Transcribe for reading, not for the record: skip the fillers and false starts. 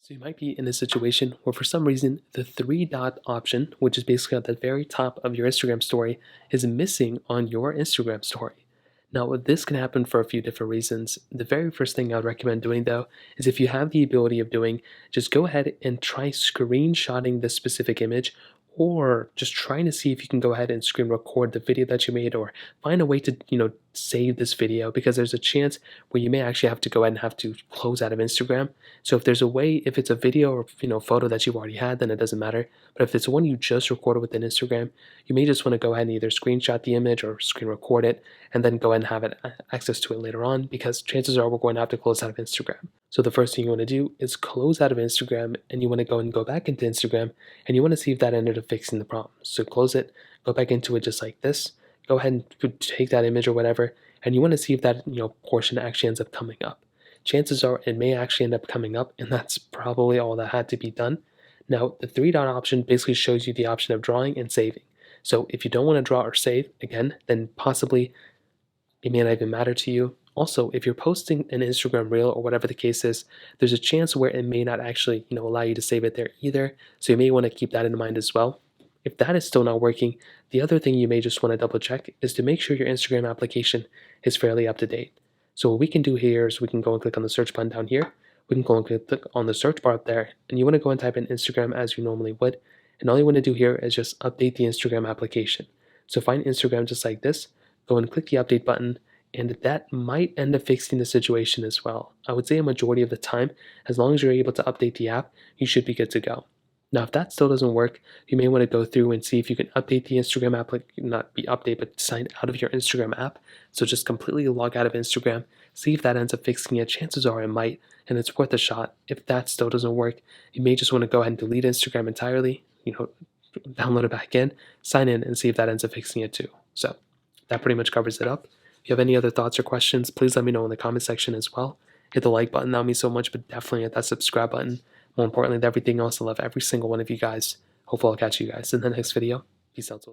So you might be in a situation where for some reason the three dot option, which is basically at the very top of your Instagram story, is missing on your Instagram story. Now, this can happen for a few different reasons. The very first thing I would recommend doing though is if you have the ability of doing, just go ahead and try screenshotting this specific image or just trying to see if you can go ahead and screen record the video that you made or find a way to, save this video because there's a chance where you may actually have to go ahead and have to close out of Instagram. So if there's a way, if it's a video or photo that you've already had, then it doesn't matter. But if it's one you just recorded within Instagram, you may just want to go ahead and either screenshot the image or screen record it, and then go ahead and have access to it later on because chances are we're going to have to close out of Instagram. So the first thing you want to do is close out of Instagram, and you want to go and go back into Instagram, and you want to see if that ended up fixing the problem. So close it, go back into it just like this. Go ahead and take that image or whatever, and you want to see if that portion actually ends up coming up. Chances are it may actually end up coming up, and that's probably all that had to be done. Now, the three dot option basically shows you the option of drawing and saving. So if you don't want to draw or save, again, then possibly it may not even matter to you. Also, if you're posting an Instagram reel or whatever the case is, there's a chance where it may not actually allow you to save it there either. So you may want to keep that in mind as well. If that is still not working, the other thing you may just want to double check is to make sure your Instagram application is fairly up to date. So what we can do here is we can go and click on the search button down here. We can go and click on the search bar up there, and you want to go and type in Instagram as you normally would. And all you want to do here is just update the Instagram application. So find Instagram just like this, go and click the update button, and that might end up fixing the situation as well. I would say a majority of the time, as long as you're able to update the app, you should be good to go. Now, if that still doesn't work, you may want to go through and see if you can update the Instagram app, not be update, but sign out of your Instagram app. So just completely log out of Instagram, see if that ends up fixing it. Chances are it might, and it's worth a shot. If that still doesn't work, you may just want to go ahead and delete Instagram entirely, download it back in, sign in, and see if that ends up fixing it too. So that pretty much covers it up. If you have any other thoughts or questions, please let me know in the comment section as well. Hit the like button, that would mean so much, but definitely hit that subscribe button. More importantly than everything else, I love every single one of you guys. Hopefully I'll catch you guys in the next video. Peace out.